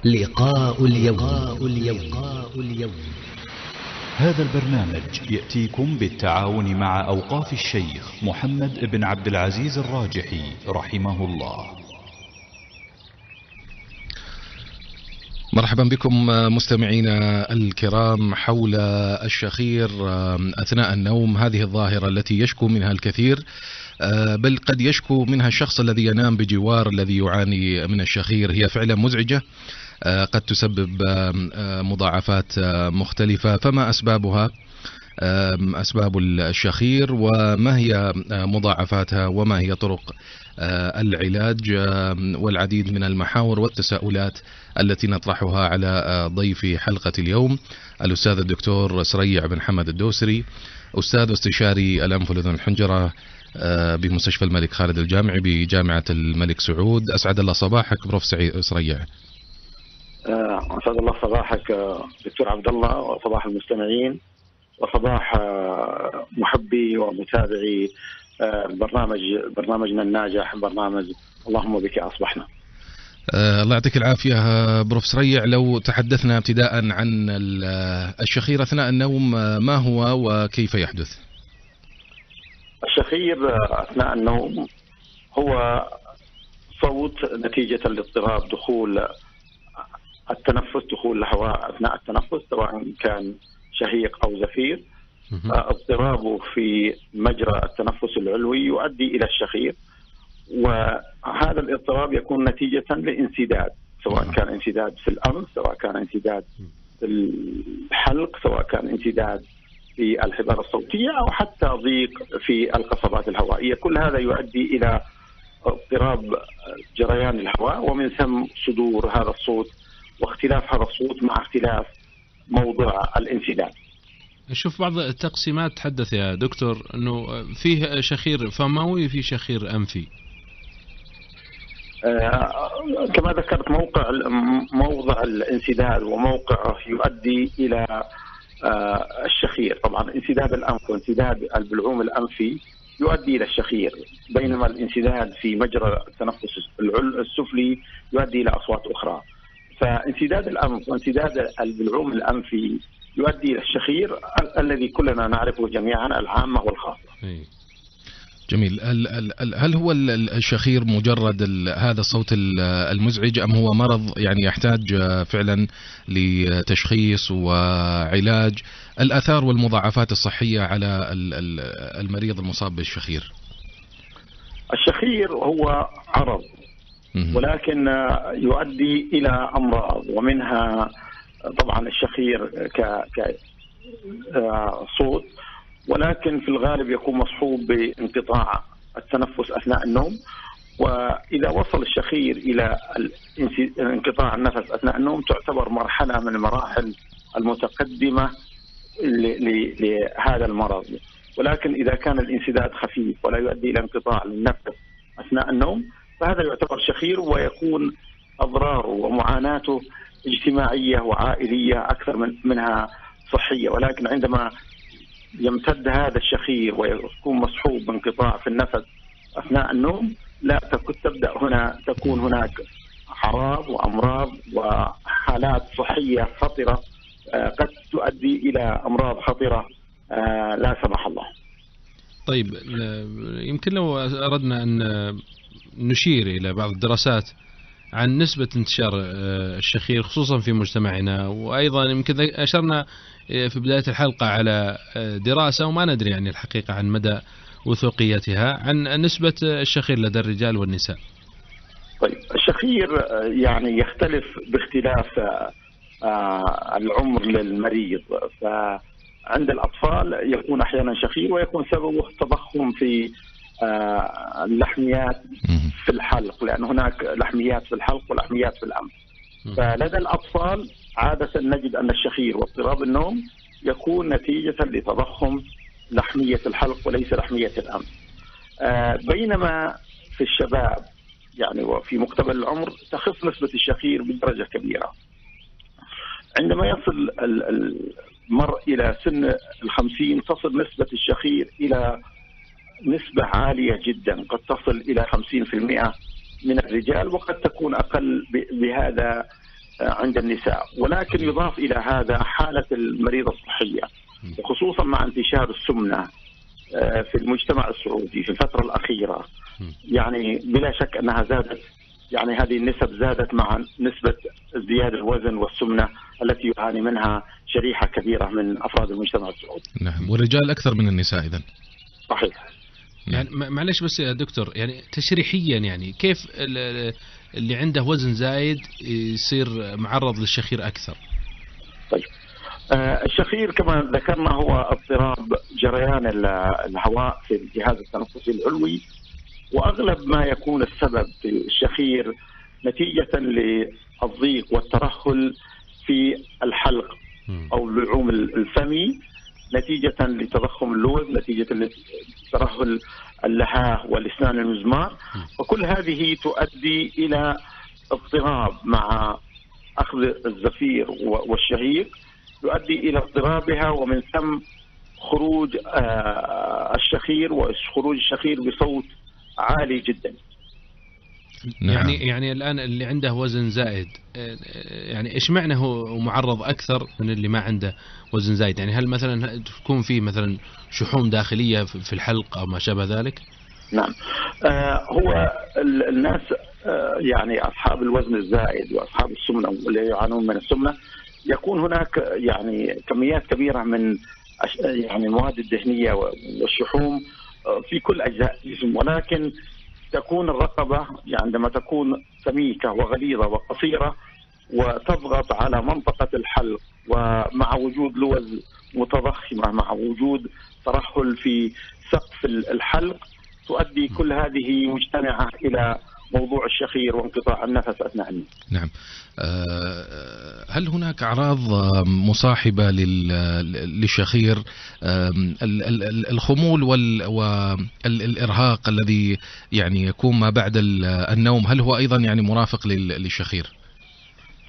لقاء اليوم. هذا البرنامج يأتيكم بالتعاون مع أوقاف الشيخ محمد بن عبد العزيز الراجحي رحمه الله. مرحبا بكم مستمعينا الكرام حول الشخير أثناء النوم، هذه الظاهرة التي يشكو منها الكثير، بل قد يشكو منها الشخص الذي ينام بجوار الذي يعاني من الشخير. هي فعلا مزعجة، قد تسبب مضاعفات مختلفة. فما أسبابها؟ أسباب الشخير، وما هي مضاعفاتها، وما هي طرق العلاج، والعديد من المحاور والتساؤلات التي نطرحها على ضيف حلقة اليوم الأستاذ الدكتور سريع بن حمد الدوسري، أستاذ واستشاري الأنف والأذن والحنجرة بمستشفى الملك خالد الجامعي بجامعة الملك سعود. أسعد الله صباحك بروف سريع. أسعد الله صباحك دكتور عبد الله، وصباح المستمعين، وصباح محبي ومتابعي برنامجنا الناجح، برنامج اللهم بك أصبحنا. الله يعطيك العافية بروف سريع. لو تحدثنا ابتداء عن الشخير أثناء النوم، ما هو وكيف يحدث؟ الشخير أثناء النوم هو صوت نتيجة لاضطراب دخول التنفس، دخول الهواء أثناء التنفس، سواء كان شهيق أو زفير. اضطرابه في مجرى التنفس العلوي يؤدي إلى الشخير، وهذا الاضطراب يكون نتيجة لانسداد، سواء كان انسداد في الأنف، سواء كان انسداد في الحلق، سواء كان انسداد في الحبال الصوتية، أو حتى ضيق في القصبات الهوائية. كل هذا يؤدي إلى اضطراب جريان الهواء، ومن ثم صدور هذا الصوت واختلاف هذا الصوت مع اختلاف موضع الانسداد. شوف بعض التقسيمات تحدث يا دكتور أنه فيه شخير فموي وفيه شخير أنفي. كما ذكرت، موضع الانسداد وموقعه يؤدي إلى الشخير. طبعا انسداد الأنف وانسداد البلعوم الأنفي يؤدي إلى الشخير، بينما الانسداد في مجرى التنفس السفلي يؤدي إلى أصوات أخرى. فانسداد الأنف وانسداد البلعوم الأنفي يؤدي إلى الشخير الذي كلنا نعرفه جميعا، العامة والخاصة. جميل. هل هو الشخير مجرد هذا الصوت المزعج، أم هو مرض يعني يحتاج فعلا لتشخيص وعلاج؟ الآثار والمضاعفات الصحية على المريض المصاب بالشخير. الشخير هو عرض، ولكن يؤدي إلى أمراض، ومنها طبعا الشخير كصوت، ولكن في الغالب يكون مصحوب بانقطاع التنفس أثناء النوم. وإذا وصل الشخير إلى انقطاع النفس أثناء النوم تعتبر مرحلة من المراحل المتقدمة لهذا المرض. ولكن إذا كان الانسداد خفيف ولا يؤدي إلى انقطاع للنفس أثناء النوم فهذا يعتبر شخير، ويكون أضراره ومعاناته اجتماعية وعائلية أكثر منها صحية. ولكن عندما يمتد هذا الشخير ويكون مصحوب بانقطاع في النفس أثناء النوم، لا تكون هناك أعراض وأمراض وحالات صحية خطرة قد تؤدي إلى أمراض خطرة لا سمح الله. طيب، يمكن لو أردنا أن نشير إلى بعض الدراسات عن نسبة انتشار الشخير خصوصا في مجتمعنا، وأيضا يمكن أشرنا في بداية الحلقة على دراسة وما ندري يعني الحقيقة عن مدى وثوقيتها، عن نسبة الشخير لدى الرجال والنساء. طيب، الشخير يعني يختلف باختلاف العمر للمريض. فعند الأطفال يكون أحيانا شخير ويكون سببه تضخم في اللحميات في الحلق، لأن هناك لحميات في الحلق ولحميات في الأنف. فلدى الأطفال عادة نجد أن الشخير واضطراب النوم يكون نتيجة لتضخم لحمية الحلق وليس لحمية الأنف. بينما في الشباب يعني وفي مقتبل العمر تخف نسبة الشخير بدرجة كبيرة. عندما يصل المرء إلى سن 50 تصل نسبة الشخير إلى نسبة عالية جدا، قد تصل إلى 50% من الرجال، وقد تكون أقل بهذا عند النساء. ولكن يضاف إلى هذا حالة المريض الصحية، وخصوصا مع انتشار السمنة في المجتمع السعودي في الفترة الأخيرة، يعني بلا شك أنها زادت، يعني هذه النسب زادت مع نسبة ازدياد الوزن والسمنة التي يعاني منها شريحة كبيرة من أفراد المجتمع السعودي. نعم، والرجال أكثر من النساء إذن. صحيح. يعني معلش بس يا دكتور، يعني تشريحيا يعني كيف اللي عنده وزن زايد يصير معرض للشخير أكثر؟ طيب، الشخير كما ذكرنا هو اضطراب جريان الهواء في الجهاز التنفسي العلوي، وأغلب ما يكون السبب في الشخير نتيجة للضيق والترهل في الحلق أو اللعوم الفمي، نتيجة لتضخم اللوز، نتيجة لترهل اللحاة والأسنان المزمار، وكل هذه تؤدي إلى اضطراب مع أخذ الزفير والشهيق، يؤدي إلى اضطرابها، ومن ثم خروج الشخير وخروج الشخير بصوت عالي جدا. نعم. يعني الآن اللي عنده وزن زائد يعني إيش معنى هو معرض أكثر من اللي ما عنده وزن زائد؟ يعني هل مثلا تكون فيه مثلا شحوم داخلية في الحلق أو ما شابه ذلك؟ نعم، هو الناس يعني أصحاب الوزن الزائد وأصحاب السمنة واللي يعانون من السمنة يكون هناك يعني كميات كبيرة من يعني المواد الدهنية والشحوم في كل أجزاء الجسم، ولكن تكون الرقبة يعني عندما تكون سميكة وغليظة وقصيرة وتضغط على منطقة الحلق، ومع وجود لوز متضخمة مع وجود ترهل في سقف الحلق، تؤدي كل هذه مجتمعة إلى موضوع الشخير وانقطاع النفس أثناء النوم. نعم. هل هناك أعراض مصاحبة للشخير؟ الخمول والإرهاق الذي يعني يكون ما بعد النوم، هل هو أيضا يعني مرافق للشخير؟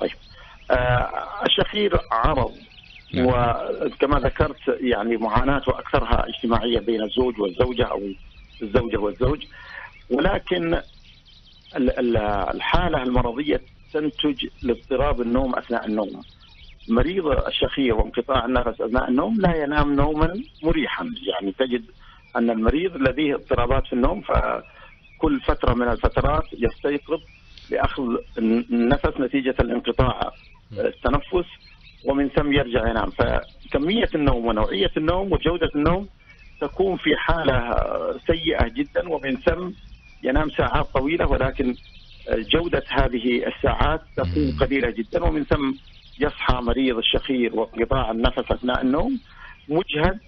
طيب، الشخير عرض، نعم. وكما ذكرت يعني معاناته أكثرها اجتماعية بين الزوج والزوجة أو الزوجة والزوج، ولكن الحالة المرضية تنتج لاضطراب النوم أثناء النوم. مريض الشخير وانقطاع النفس أثناء النوم لا ينام نوما مريحا، يعني تجد أن المريض لديه اضطرابات في النوم، فكل فترة من الفترات يستيقظ لأخذ النفس نتيجة الانقطاع التنفس، ومن ثم يرجع ينام. فكمية النوم ونوعية النوم وجودة النوم تكون في حالة سيئة جدا، ومن ثم ينام ساعات طويلة، ولكن جودة هذه الساعات تكون قليلة جدا، ومن ثم يصحى مريض الشخير وانقطاع النفس أثناء النوم مجهد،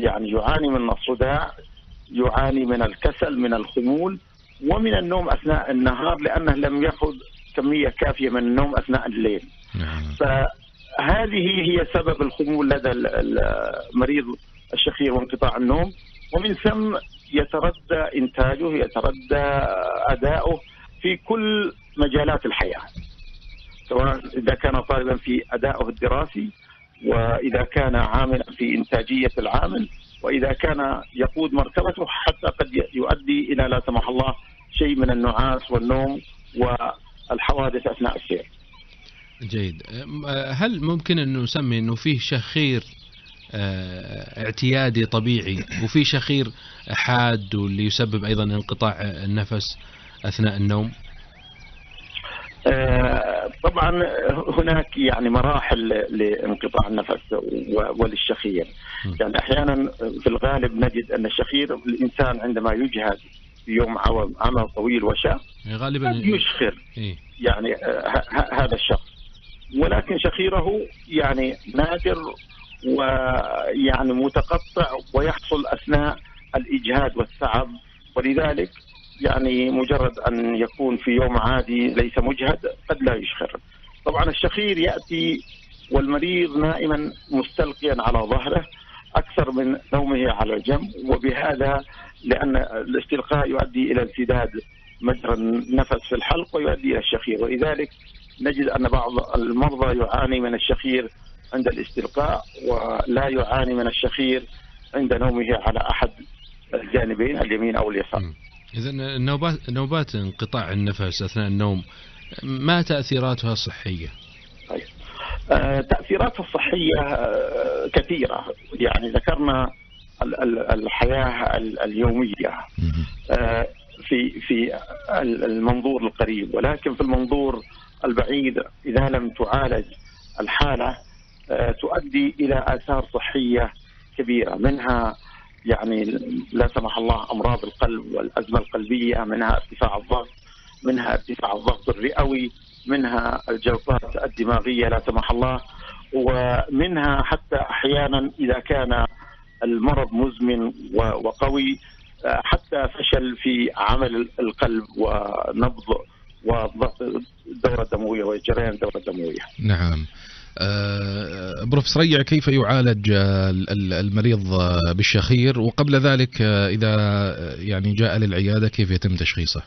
يعني يعاني من الصداع، يعاني من الكسل، من الخمول، ومن النوم أثناء النهار لأنه لم يأخذ كمية كافية من النوم أثناء الليل. فهذه هي سبب الخمول لدى المريض الشخير وانقطاع النوم، ومن ثم يتردى إنتاجه، يتردى أداؤه في كل مجالات الحياة، سواء إذا كان طالبا في أدائه الدراسي، وإذا كان عاملا في إنتاجية العامل، وإذا كان يقود مركبته، حتى قد يؤدي إلى لا سمح الله شيء من النعاس والنوم والحوادث أثناء السير. جيد. هل ممكن أن نسمي أنه فيه شخير اعتيادي طبيعي وفي شخير حاد واللي يسبب أيضا انقطاع النفس أثناء النوم؟ طبعا هناك يعني مراحل لانقطاع النفس وللشخير. يعني أحيانا في الغالب نجد أن الشخير الإنسان عندما يجهد في يوم عمل طويل وشاق غالبا يشخر يعني هذا الشخص، ولكن شخيره يعني نادر ويعني متقطع ويحصل أثناء الإجهاد والتعب، ولذلك يعني مجرد أن يكون في يوم عادي ليس مجهد قد لا يشخر. طبعا الشخير يأتي والمريض نائما مستلقيا على ظهره أكثر من نومه على الجنب، وبهذا لأن الاستلقاء يؤدي إلى انسداد مجرى النفس في الحلق ويؤدي إلى الشخير، ولذلك نجد أن بعض المرضى يعاني من الشخير عند الاستلقاء ولا يعاني من الشخير عند نومه على أحد الجانبين اليمين أو اليسار. إذن نوبات انقطاع النفس أثناء النوم ما تأثيراتها الصحية؟ طيب. تأثيراتها الصحية كثيرة، يعني ذكرنا الحياة اليومية في المنظور القريب، ولكن في المنظور البعيد إذا لم تعالج الحالة تؤدي إلى آثار صحية كبيرة، منها يعني لا سمح الله أمراض القلب والأزمة القلبية، منها ارتفاع الضغط، منها ارتفاع الضغط الرئوي، منها الجلطات الدماغية لا سمح الله، ومنها حتى أحيانا إذا كان المرض مزمن وقوي حتى فشل في عمل القلب ونبض وضغط الدورة الدموية وجريان الدورة الدموية. نعم. بروفيسور ريع، كيف يعالج المريض بالشخير؟ وقبل ذلك إذا يعني جاء للعيادة كيف يتم تشخيصه؟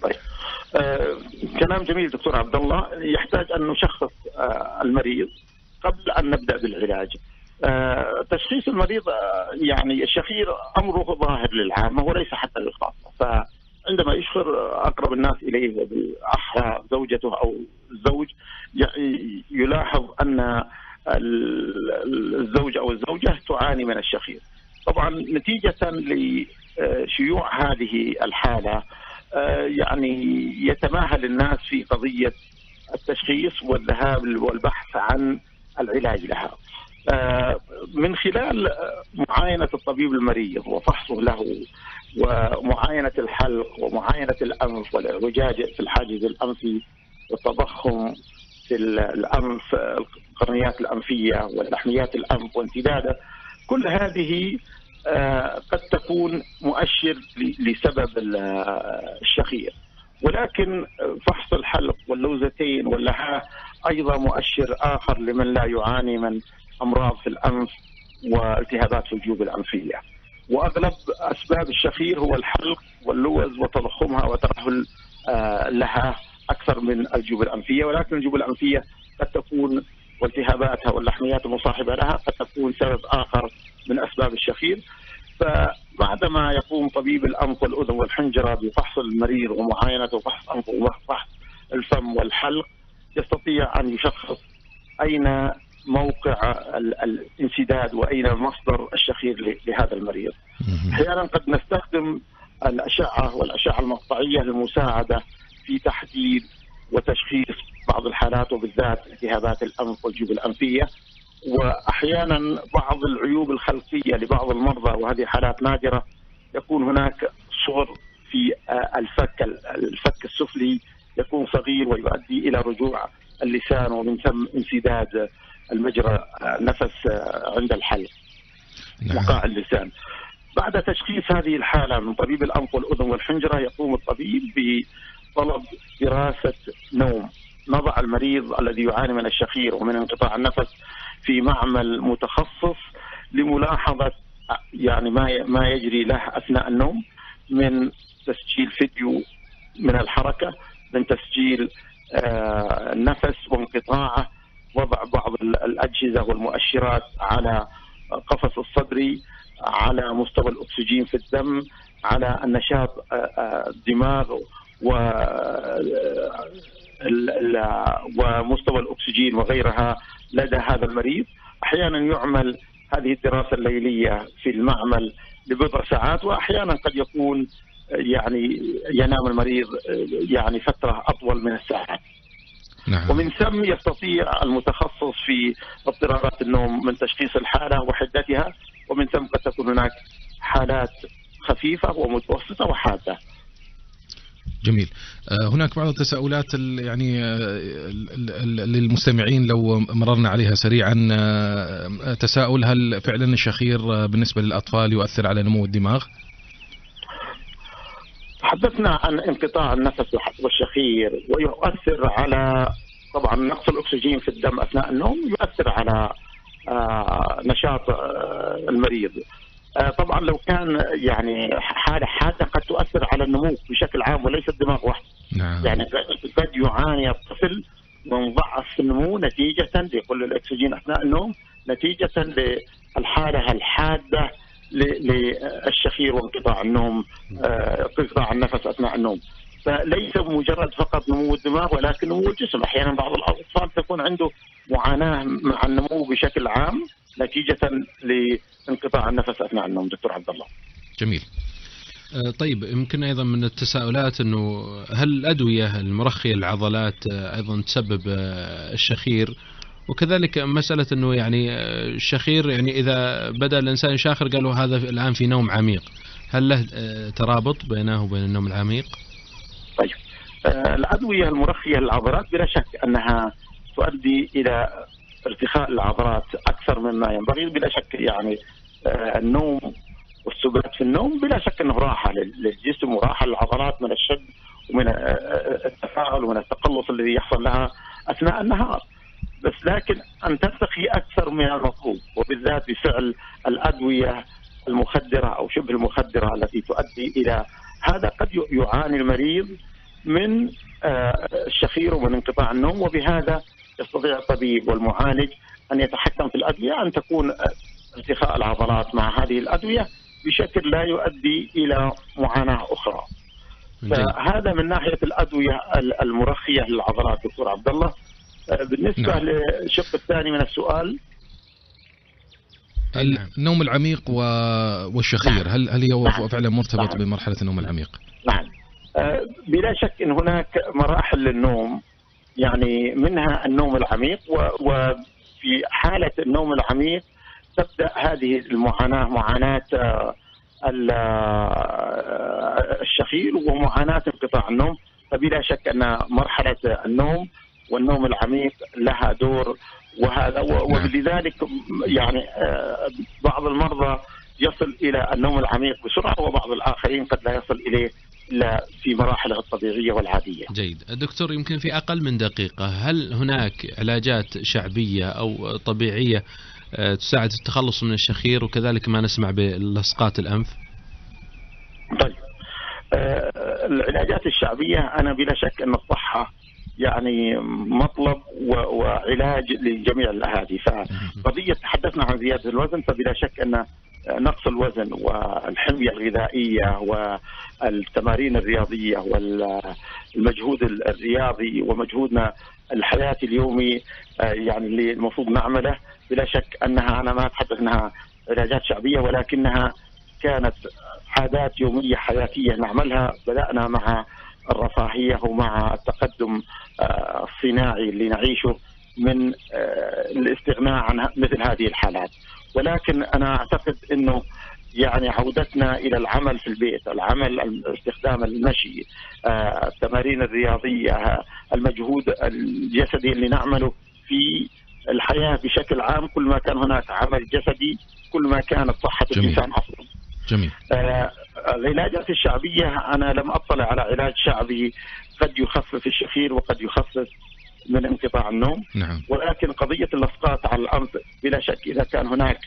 طيب. كلام جميل دكتور عبد الله. يحتاج أن نشخص المريض قبل أن نبدأ بالعلاج. تشخيص المريض يعني الشخير أمره ظاهر للعامة وليس حتى للخاصة، فعندما يشخر أقرب الناس إليه وبالأحرى زوجته أو الزوج يلاحظ أن الزوج أو الزوجة تعاني من الشخير. طبعا نتيجة لشيوع هذه الحالة يعني يتماهل الناس في قضية التشخيص والذهاب والبحث عن العلاج لها. من خلال معاينة الطبيب المريض وفحصه له ومعاينة الحلق ومعاينة الأنف والاعوجاج في الحاجز الأنفي والتضخم في الأنف، القرنيات الأنفية واللحميات الأنف وانسداده، كل هذه قد تكون مؤشر لسبب الشخير. ولكن فحص الحلق واللوزتين واللحاء أيضا مؤشر آخر لمن لا يعاني من أمراض في الأنف والتهابات في الجيوب الأنفية. وأغلب أسباب الشخير هو الحلق واللوز وتضخمها وترهل لها أكثر من الجيوب الأنفية، ولكن الجيوب الأنفية قد تكون والتهاباتها واللحميات المصاحبة لها قد تكون سبب آخر من أسباب الشخير. فبعدما يقوم طبيب الأنف والأذن والحنجرة بفحص المريض ومعاينته وفحص أنفه وفحص الفم والحلق، يستطيع أن يشخص أين موقع الانسداد وأين مصدر الشخير لهذا المريض. أحيانا قد نستخدم الأشعة والأشعة المقطعية للمساعدة في تحديد وتشخيص بعض الحالات وبالذات التهابات الأنف والجيوب الأنفية، وأحيانا بعض العيوب الخلقية لبعض المرضى وهذه حالات نادرة يكون هناك صغر في الفك السفلي يكون صغير ويؤدي إلى رجوع اللسان ومن ثم انسداد المجرى نفس عند الحلق وقاع اللسان. بعد تشخيص هذه الحالة من طبيب الأنف والأذن والحنجرة يقوم الطبيب بطلب دراسة نوم، نضع المريض الذي يعاني من الشخير ومن انقطاع النفس في معمل متخصص لملاحظة يعني ما يجري له أثناء النوم من تسجيل فيديو من الحركة، من تسجيل النفس وانقطاعه، وضع بعض الأجهزة والمؤشرات على قفص الصدري، على مستوى الأكسجين في الدم، على النشاط الدماغ ومستوى الأكسجين وغيرها لدى هذا المريض. أحيانا يعمل هذه الدراسة الليلية في المعمل لبضع ساعات، وأحيانا قد يكون يعني ينام المريض يعني فترة أطول من الساعات. نعم. ومن ثم يستطيع المتخصص في اضطرابات النوم من تشخيص الحالة وحدتها، ومن ثم قد تكون هناك حالات خفيفة ومتوسطة وحادة. جميل. هناك بعض التساؤلات يعني للمستمعين لو مررنا عليها سريعا. تساؤل: هل فعلا الشخير بالنسبة للأطفال يؤثر على نمو الدماغ؟ تحدثنا عن انقطاع النفس والشخير، ويؤثر على طبعا نقص الأكسجين في الدم أثناء النوم، يؤثر على نشاط المريض. طبعا لو كان يعني حالة حادة قد تؤثر على النمو بشكل عام وليس الدماغ وحده. نعم. يعني قد يعاني الطفل من ضعف في النمو نتيجة لقل الأكسجين أثناء النوم، نتيجة للحالة الحادة للشخير وانقطاع النوم، انقطاع النفس أثناء النوم. فليس مجرد فقط نمو الدماغ ولكن نمو الجسم. أحيانا بعض الأطفال تكون عنده معاناة مع النمو بشكل عام نتيجة لانقطاع النفس أثناء النوم. دكتور عبد الله. جميل. طيب يمكن أيضا من التساؤلات أنه هل الأدوية المرخية للعضلات أيضا تسبب الشخير؟ وكذلك مسألة أنه يعني الشخير يعني إذا بدأ الإنسان يشاخر قالوا هذا الآن في نوم عميق، هل له ترابط بينه وبين النوم العميق؟ طيب الأدوية المرخية للعضلات بلا شك أنها تؤدي إلى ارتخاء العضلات أكثر مما ينبغي. بلا شك يعني النوم والسبات في النوم بلا شك أنه راحة للجسم وراحة للعضلات من الشد ومن التفاعل ومن التقلص الذي يحصل لها أثناء النهار. بس لكن أن ترتخي أكثر من المطلوب، وبالذات بفعل الأدوية المخدرة أو شبه المخدرة التي تؤدي إلى هذا، قد يعاني المريض من الشخير ومن انقطاع النوم، وبهذا يستطيع الطبيب والمعالج أن يتحكم في الأدوية أن تكون ارتخاء العضلات مع هذه الأدوية بشكل لا يؤدي إلى معاناة أخرى. فهذا من ناحية الأدوية المرخية للعضلات. دكتور عبد الله، بالنسبة للشق الثاني من السؤال، النوم العميق والشخير، هل هو فعلا مرتبط بمرحلة النوم العميق؟ نعم، بلا شك أن هناك مراحل للنوم، يعني منها النوم العميق، وفي حالة النوم العميق تبدأ هذه المعاناة معاناة الشخير ومعاناة انقطاع النوم. فبلا شك أن مرحلة النوم والنوم العميق لها دور، وهذا ولذلك يعني بعض المرضى يصل إلى النوم العميق بسرعة، وبعض الآخرين قد لا يصل إليه إلا في مراحله الطبيعية والعادية. جيد. الدكتور، يمكن في أقل من دقيقة، هل هناك علاجات شعبية أو طبيعية تساعد في التخلص من الشخير، وكذلك ما نسمع بلصقات الأنف؟ طيب العلاجات الشعبية أنا بلا شك أن الصحة يعني مطلب وعلاج لجميع الأهالي. فقضية تحدثنا عن زيادة الوزن، فبلا شك أن نقص الوزن والحمية الغذائية والتمارين الرياضية والمجهود الرياضي ومجهودنا الحياتي اليومي يعني اللي المفروض نعمله، بلا شك أنها أنا ما أتحدث أنها علاجات شعبية، ولكنها كانت عادات يومية حياتية نعملها. بدأنا مع الرفاهية ومع التقدم الصناعي اللي نعيشه من الاستغناء عن مثل هذه الحالات. ولكن أنا أعتقد أنه يعني عودتنا إلى العمل في البيت، العمل، استخدام المشي، التمارين الرياضية، المجهود الجسدي اللي نعمله في الحياة بشكل عام، كل ما كان هناك عمل جسدي كل ما كانت صحة الإنسان أفضل. جميل. العلاجات الشعبية أنا لم أطلع على علاج شعبي قد يخفف الشخير وقد يخفف من انقطاع النوم. نعم. ولكن قضية اللصقات على الأنف بلا شك إذا كان هناك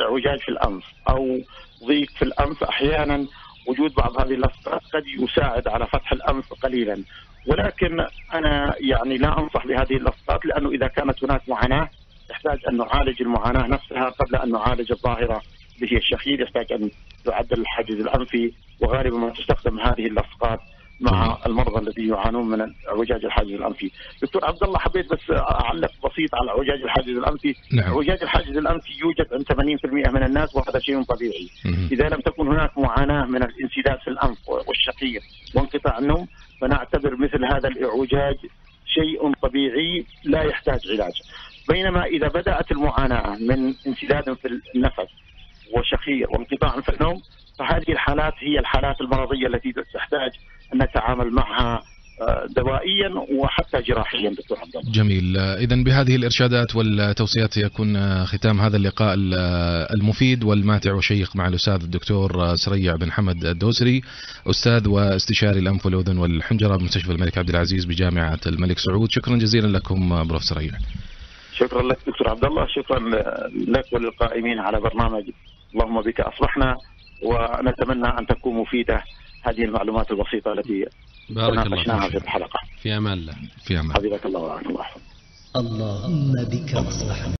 اعوجاج في الأنف أو ضيق في الأنف، أحيانا وجود بعض هذه اللصقات قد يساعد على فتح الأنف قليلا. ولكن أنا يعني لا أنصح بهذه اللصقات، لأنه إذا كانت هناك معاناة يحتاج أن نعالج المعاناة نفسها قبل أن نعالج الظاهرة به الشخير، يحتاج أن يعدل الحاجز الأنفي، وغالبا ما تستخدم هذه اللصقات مع المرضى الذين يعانون من اعوجاج الحاجز الأنفي. دكتور عبد الله، حبيت بس أعلق بسيط على اعوجاج الحاجز الأنفي. نعم. اعوجاج الحاجز الأنفي يوجد عند 80% من الناس، وهذا شيء طبيعي. إذا لم تكن هناك معاناة من الانسداد في الأنف والشخير وانقطاع النوم، فنعتبر مثل هذا الاعوجاج شيء طبيعي لا يحتاج علاج. بينما إذا بدأت المعاناة من انسداد في النفس وشخير وانقطاع في النوم، فهذه الحالات هي الحالات المرضية التي تحتاج أن نتعامل معها دوائيا وحتى جراحيا. دكتور عبد الله. جميل. إذن بهذه الإرشادات والتوصيات يكون ختام هذا اللقاء المفيد والماتع والشيق مع الأستاذ الدكتور سريع بن حمد الدوسري، أستاذ واستشاري الأنف والأذن والحنجرة بمستشفى الملك عبد العزيز بجامعة الملك سعود. شكرا جزيلا لكم بروف سريع. شكرا لك دكتور عبد الله، شكرا لك وللقائمين على برنامج اللهم بك أصبحنا، ونتمنى أن تكون مفيدة هذه المعلومات البسيطة التي ناقشناها في الحلقة. في أمان الله. في أمان. حفظك الله ورعاك الله. اللهم بك أصبحنا.